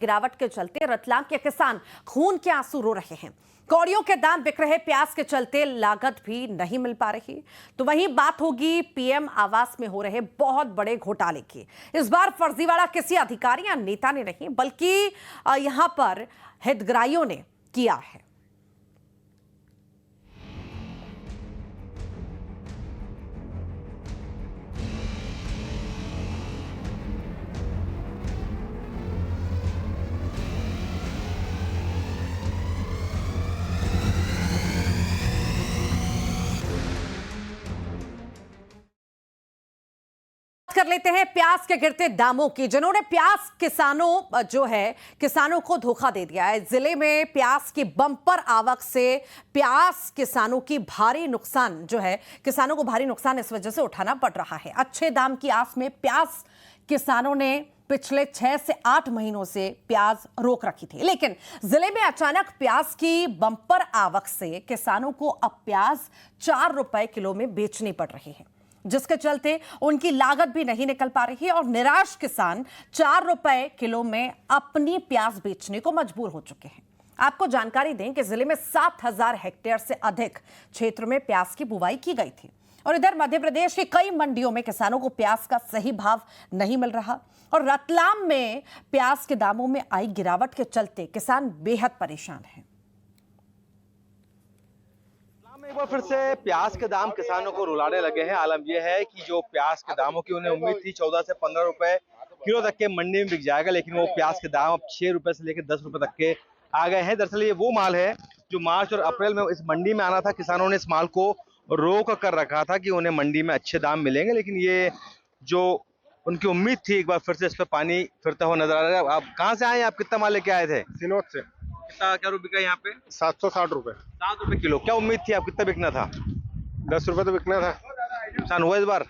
गिरावट के चलते रतलाम के किसान खून के आंसू रो रहे हैं। कौड़ियों के दाम बिक रहे प्याज के चलते लागत भी नहीं मिल पा रही। तो वहीं बात होगी पीएम आवास में हो रहे बहुत बड़े घोटाले की। इस बार फर्जीवाड़ा किसी अधिकारी या नेता ने नहीं बल्कि यहां पर हितग्राहियों ने किया है। कर लेते हैं प्याज के गिरते दामों की। जिन्होंने प्याज किसानों को धोखा दे दिया है। जिले में प्याज की बम्पर आवक से प्याज किसानों की भारी नुकसान किसानों को भारी नुकसान इस वजह से उठाना पड़ रहा है। अच्छे दाम की आस में प्याज किसानों ने पिछले 6 से 8 महीनों से प्याज रोक रखी थी, लेकिन जिले में अचानक प्याज की बम्पर आवक से किसानों को अब प्याज 4 रुपए किलो में बेचनी पड़ रही है, जिसके चलते उनकी लागत भी नहीं निकल पा रही है और निराश किसान 4 रुपए किलो में अपनी प्याज बेचने को मजबूर हो चुके हैं। आपको जानकारी दें कि जिले में 7,000 हेक्टेयर से अधिक क्षेत्र में प्याज की बुवाई की गई थी और इधर मध्य प्रदेश की कई मंडियों में किसानों को प्याज का सही भाव नहीं मिल रहा और रतलाम में प्याज के दामों में आई गिरावट के चलते किसान बेहद परेशान हैं। एक बार फिर से प्याज के दाम किसानों को रुलाने लगे हैं। आलम यह है कि जो प्याज के दामों की उन्हें उम्मीद थी 14 से 15 रुपए किलो तक के मंडी में बिक जाएगा, लेकिन वो प्याज के दाम अब 6 रुपए से लेकर 10 रुपए तक के आ गए हैं। दरअसल ये वो माल है जो मार्च और अप्रैल में इस मंडी में आना था। किसानों ने इस माल को रोक कर रखा था कि उन्हें मंडी में अच्छे दाम मिलेंगे, लेकिन ये जो उनकी उम्मीद थी एक बार फिर से इस पर पानी फिरता हुआ नजर आ रहा है। आप कहाँ से आए? आप कितना माल लेके आए थे? सिनोद से। क्या रुपए का यहाँ पे? 760 रुपए। 7 रुपए किलो। क्या उम्मीद थी? आप कितना बिकना था? 10 रुपए तो बिकना था। नुकसान हुआ इस बार?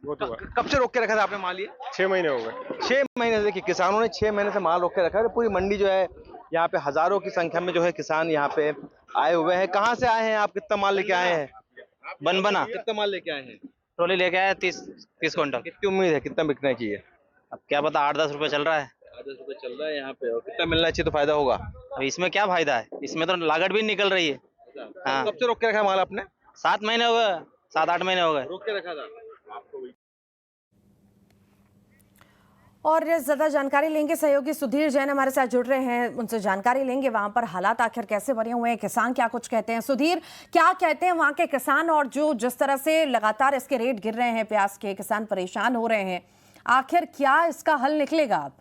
वो तो कब से रोक के रखा था आपने माल? ये 6 महीने हो गए। 6 महीने से। देखिए किसानों ने 6 महीने से माल रोक के रखा है। पूरी मंडी जो है यहाँ पे हजारों की संख्या में जो है किसान यहाँ पे आए हुए हैं। कहाँ से आए हैं आप? कितना माल लेके आए हैं? बनबना। कितना माल लेके आए हैं? ट्रॉली लेके आए 30 क्विंटल। कितनी उम्मीद है? कितना बिकना चाहिए? अब क्या पता, 8-10 रुपए चल रहा है। 10 रुपए चल रहा है यहाँ पे। और कितना मिलना चाहिए तो फायदा होगा? इसमें क्या फायदा है? इसमें तो लागत भी निकल रही है। हाँ। कब से रोक के रखा है माल आपने? 7 महीने हो गए, 7-8 महीने हो गए रोक के रखा था। और ज्यादा जानकारी लेंगे, सहयोगी सुधीर जैन हमारे साथ जुड़ रहे हैं, उनसे जानकारी लेंगे वहां पर हालात आखिर कैसे बने हुए हैं, किसान क्या कुछ कहते हैं। सुधीर, क्या कहते हैं वहां के किसान और जिस तरह से लगातार इसके रेट गिर रहे हैं प्याज के, किसान परेशान हो रहे हैं, आखिर क्या इसका हल निकलेगा अब?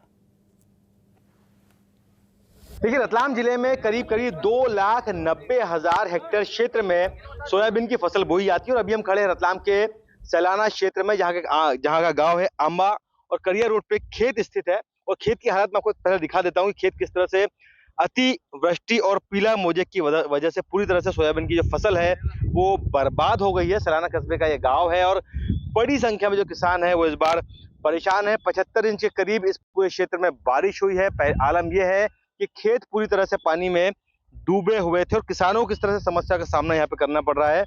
देखिए रतलाम जिले में करीब 2,90,000 हेक्टेयर क्षेत्र में सोयाबीन की फसल बोई जाती है और अभी हम खड़े हैं रतलाम के सैलाना क्षेत्र में, जहाँ का गांव है आंबा और करिया रोड पे खेत स्थित है। और खेत की हालत मैं आपको पहले दिखा देता हूँ कि खेत किस तरह से अति वृष्टि और पीला मोजेक की वजह से पूरी तरह से सोयाबीन की जो फसल है वो बर्बाद हो गई है। सैलाना कस्बे का ये गाँव है और बड़ी संख्या में जो किसान है वो इस बार परेशान है। 75 इंच के करीब इस पूरे क्षेत्र में बारिश हुई है। आलम यह है कि खेत पूरी तरह से पानी में डूबे हुए थे और किसानों को किस तरह से समस्या का सामना यहाँ पे करना पड़ रहा है,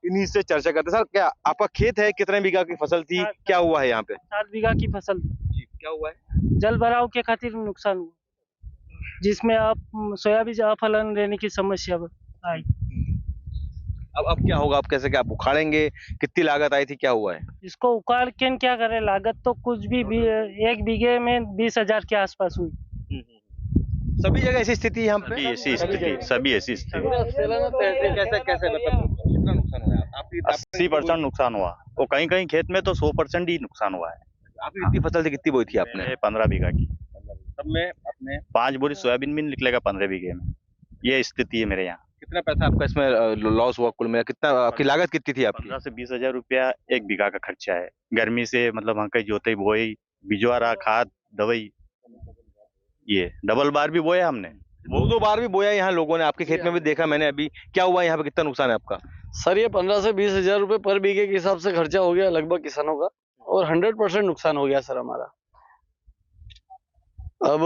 इन्हीं से चर्चा करते हैं। सर, क्या आपका खेत है? कितने बीघा की फसल थी? क्या हुआ है यहाँ पे? 7 बीघा की फसल थी। जी, क्या हुआ है? जल भराव के खातिर नुकसान हुआ, जिसमें आप सोयाबीन अफलन रहने की समस्या आई। अब क्या होगा? अब कैसे, क्या आप उखाड़ेंगे? कितनी लागत आई थी? क्या हुआ है? इसको उखाड़ के क्या करें, लागत तो कुछ भी 1 बीघे में 20,000 के आसपास हुई। सभी जगह ऐसी स्थिति यहाँ पे? सभी ऐसी स्थिति। कैसे मतलब कितना नुकसान हुआ? आपकी 80% नुकसान हुआ। वो कहीं कहीं खेत में तो 100% ही नुकसान हुआ है। आपकी कितनी फसल थी? कितनी बोई थी आपने? 15 बीघा की। सब में अपने 5 बोरी सोयाबीन भी निकलेगा 15 बीघे में। ये स्थिति है मेरे यहाँ। कितना पैसा आपका इसमें लॉस हुआ कुल मिला? कितना आपकी लागत कितनी थी आपकी? 15 से 20 हजार रुपया 1 बीघा का खर्चा है। गर्मी से मतलब वहाँ कहीं जोते बोई, बिजवारा, खाद, दवाई, ये डबल बार भी बोया हमने। 2 बार भी बोया यहाँ लोगों ने। आपके खेत में भी देखा मैंने अभी। क्या हुआ यहाँ पे? कितना नुकसान है आपका? सर ये 15 से 20 हजार रुपए पर बीघे के हिसाब से खर्चा हो गया लगभग किसानों का और 100% नुकसान हो गया सर हमारा। अब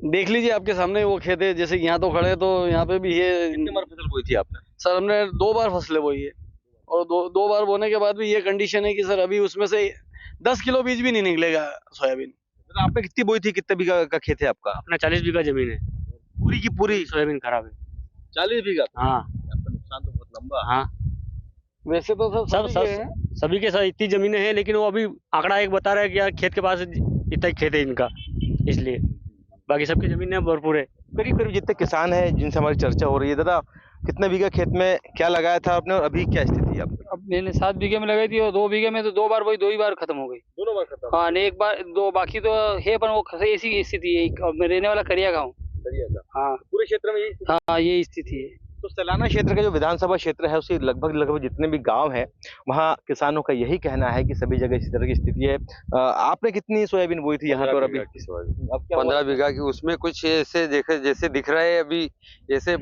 देख लीजिए आपके सामने वो खेत है, जैसे यहाँ तो खड़े तो यहाँ पे भी ये। कितनी बार फसल बोई थी आपने? सर हमने 2 बार फसलें बोई है और दो बार बोने के बाद भी ये कंडीशन है कि सर अभी उसमें से 10 किलो बीज भी नहीं निकलेगा सोयाबीन। तो आपने कितनी बोई थी, कितने बीघा का खेत है आपका? अपना 40 बीघा जमीन है, पूरी की पूरी सोयाबीन खराब है। 40 बीघा? हाँ आपका नुकसान तो बहुत लंबा है। हाँ, वैसे तो सभी के साथ इतनी जमीनें हैं, लेकिन वो अभी आंकड़ा एक बता रहा है कि यार खेत के पास इतना ही खेत है इनका, इसलिए बाकी सबकी जमीनें भरपूर है। करीब करीब जितने किसान हैं जिनसे हमारी चर्चा हो रही है, दादा कितने बीघा खेत में क्या लगाया था आपने और अभी क्या स्थिति है आपकी? अब मैंने 7 बीघे में लगाई थी और 2 बीघे में तो 2 बार वही 2 ही बार खत्म हो गई। दोनों बार खत्म? हाँ, नहीं, एक बार 2 बाकी तो है, पर वो ऐसी स्थिति है। अब मैं रहने वाला करिया गाँव। हाँ, पूरे क्षेत्र में यही? हाँ, ये स्थिति है। तो सैलाना क्षेत्र का जो विधानसभा क्षेत्र है उसके लगभग जितने भी गांव हैं वहाँ किसानों का यही कहना है कि सभी जगह इसी तरह की स्थिति है। आपने कितनी सोयाबीन बोई थी यहाँ पर अभी? अब क्या 15 बीघा की, उसमें कुछ ऐसे देखे जैसे दिख रहा है अभी, जैसे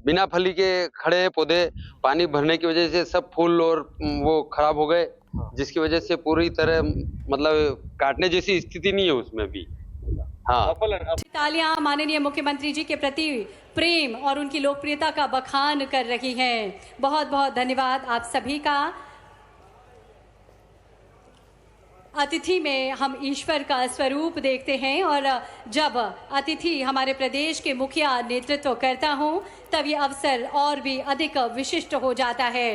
बिना फली के खड़े हैं पौधे, पानी भरने की वजह से सब फूल और वो खराब हो गए, जिसकी वजह से पूरी तरह मतलब काटने जैसी स्थिति नहीं है उसमें अभी। हाँ, तालियां माननीय मुख्यमंत्री जी के प्रति प्रेम और उनकी लोकप्रियता का बखान कर रही हैं। बहुत बहुत धन्यवाद आप सभी का। अतिथि में हम ईश्वर का स्वरूप देखते हैं और जब अतिथि हमारे प्रदेश के मुखिया नेतृत्व करता हो तब ये अवसर और भी अधिक विशिष्ट हो जाता है।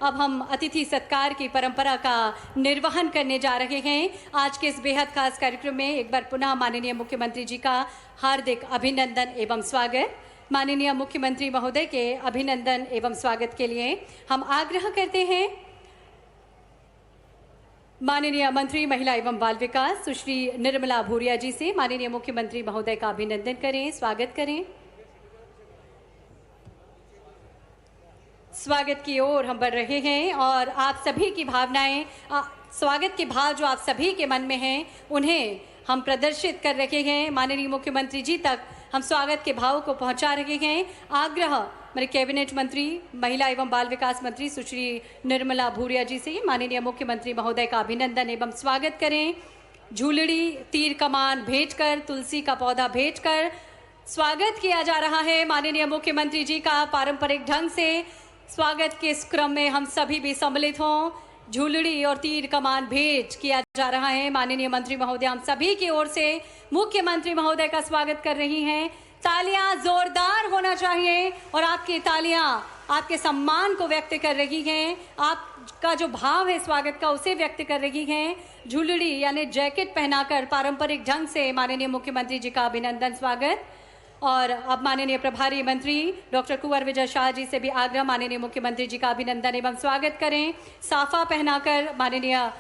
अब हम अतिथि सत्कार की परंपरा का निर्वहन करने जा रहे हैं। आज के इस बेहद खास कार्यक्रम में एक बार पुनः माननीय मुख्यमंत्री जी का हार्दिक अभिनंदन एवं स्वागत। माननीय मुख्यमंत्री महोदय के अभिनंदन एवं स्वागत के लिए हम आग्रह करते हैं माननीय मंत्री महिला एवं बाल विकास सुश्री निर्मला भूरिया जी से माननीय मुख्यमंत्री महोदय का अभिनंदन करें, स्वागत करें। स्वागत की ओर हम बढ़ रहे हैं और आप सभी की भावनाएं, स्वागत के भाव जो आप सभी के मन में हैं उन्हें हम प्रदर्शित कर रहे हैं। माननीय मुख्यमंत्री जी तक हम स्वागत के भाव को पहुंचा रहे हैं। आग्रह मेरे कैबिनेट मंत्री महिला एवं बाल विकास मंत्री सुश्री निर्मला भूरिया जी से माननीय मुख्यमंत्री महोदय का अभिनंदन एवं स्वागत करें। झूलड़ी, तीर कमान भेंट कर, तुलसी का पौधा भेंट कर स्वागत किया जा रहा है माननीय मुख्यमंत्री जी का। पारंपरिक ढंग से स्वागत के इस क्रम में हम सभी भी सम्मिलित हों। झूलड़ी और तीर कमान भेंट किया जा रहा है। माननीय मंत्री महोदय हम सभी की ओर से मुख्यमंत्री महोदय का स्वागत कर रही हैं। तालियां जोरदार होना चाहिए और आपकी तालियां आपके सम्मान को व्यक्त कर रही हैं, आपका जो भाव है स्वागत का उसे व्यक्त कर रही हैं। झूलड़ी यानी जैकेट पहनाकर पारंपरिक ढंग से माननीय मुख्यमंत्री जी का अभिनंदन स्वागत। और अब माननीय प्रभारी मंत्री डॉक्टर कुंवर विजय शाह जी से भी आग्रह माननीय मुख्यमंत्री जी का अभिनंदन एवं स्वागत करें। साफा पहनाकर माननीय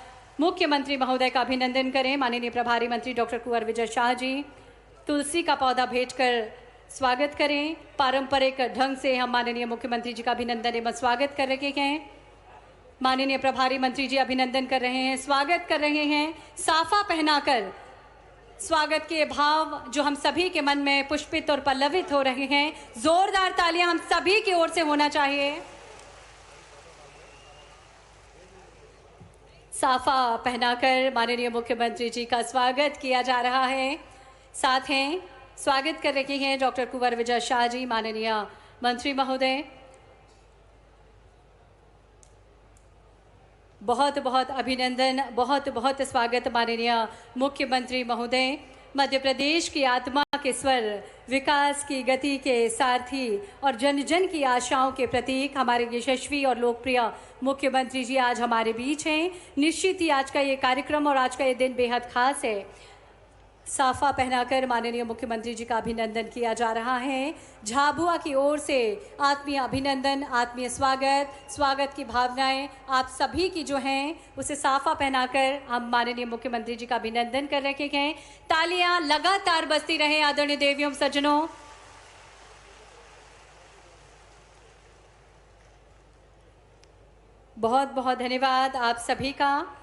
मुख्यमंत्री महोदय का अभिनंदन करें। माननीय प्रभारी मंत्री डॉक्टर कुंवर विजय शाह जी तुलसी का पौधा भेंट कर स्वागत करें। पारंपरिक ढंग से हम माननीय मुख्यमंत्री जी का अभिनंदन एवं स्वागत कर रहे हैं। माननीय प्रभारी मंत्री जी अभिनंदन कर रहे हैं, स्वागत कर रहे हैं। साफा पहनाकर स्वागत के भाव जो हम सभी के मन में पुष्पित और पल्लवित हो रहे हैं। जोरदार तालियां हम सभी की ओर से होना चाहिए। साफा पहनाकर माननीय मुख्यमंत्री जी का स्वागत किया जा रहा है। साथ हैं स्वागत कर रहे हैं डॉक्टर कुंवर विजय शाह जी, माननीय मंत्री महोदय। बहुत बहुत अभिनंदन, बहुत बहुत स्वागत माननीय मुख्यमंत्री महोदय। मध्य प्रदेश की आत्मा के स्वर, विकास की गति के सारथी और जन जन की आशाओं के प्रतीक हमारे यशस्वी और लोकप्रिय मुख्यमंत्री जी आज हमारे बीच हैं। निश्चित ही आज का ये कार्यक्रम और आज का ये दिन बेहद खास है। साफा पहनाकर माननीय मुख्यमंत्री जी का अभिनंदन किया जा रहा है। झाबुआ की ओर से आत्मीय अभिनंदन, आत्मीय स्वागत, स्वागत की भावनाएं आप सभी की जो हैं उसे साफा पहनाकर हम माननीय मुख्यमंत्री जी का अभिनंदन कर रहे हैं। तालियां लगातार बजती रहें आदरणीय देवियों सज्जनों। बहुत बहुत धन्यवाद आप सभी का।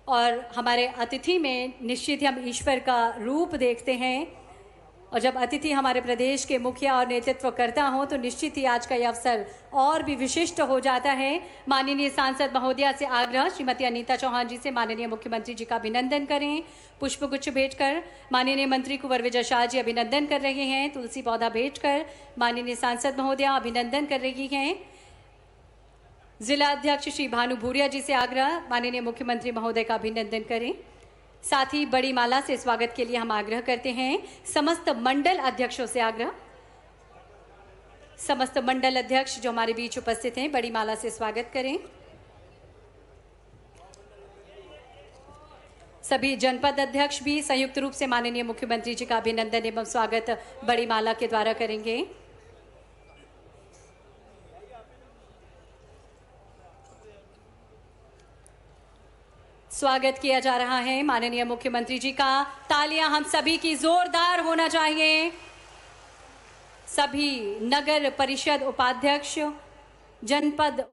और हमारे अतिथि में निश्चित ही हम ईश्वर का रूप देखते हैं और जब अतिथि हमारे प्रदेश के मुखिया और नेतृत्व करता हो तो निश्चित ही आज का यह अवसर और भी विशिष्ट हो जाता है। माननीय सांसद महोदया से आग्रह श्रीमती अनीता चौहान जी से माननीय मुख्यमंत्री जी का अभिनंदन करें। पुष्पगुच्छ भेंट कर माननीय मंत्री कुंवर विजय शाह जी अभिनंदन कर रहे हैं। तुलसी पौधा भेंट कर माननीय सांसद महोदया अभिनंदन कर रही हैं। जिला अध्यक्ष श्री भानु भूरिया जी से आग्रह माननीय मुख्यमंत्री महोदय का अभिनंदन करें। साथ ही बड़ी माला से स्वागत के लिए हम आग्रह करते हैं समस्त मंडल अध्यक्षों से आग्रह, समस्त मंडल अध्यक्ष जो हमारे बीच उपस्थित हैं बड़ी माला से स्वागत करें। सभी जनपद अध्यक्ष भी संयुक्त रूप से माननीय मुख्यमंत्री जी का अभिनंदन एवं स्वागत बड़ी माला के द्वारा करेंगे। स्वागत किया जा रहा है माननीय मुख्यमंत्री जी का। तालियां हम सभी की जोरदार होना चाहिए। सभी नगर परिषद उपाध्यक्ष, जनपद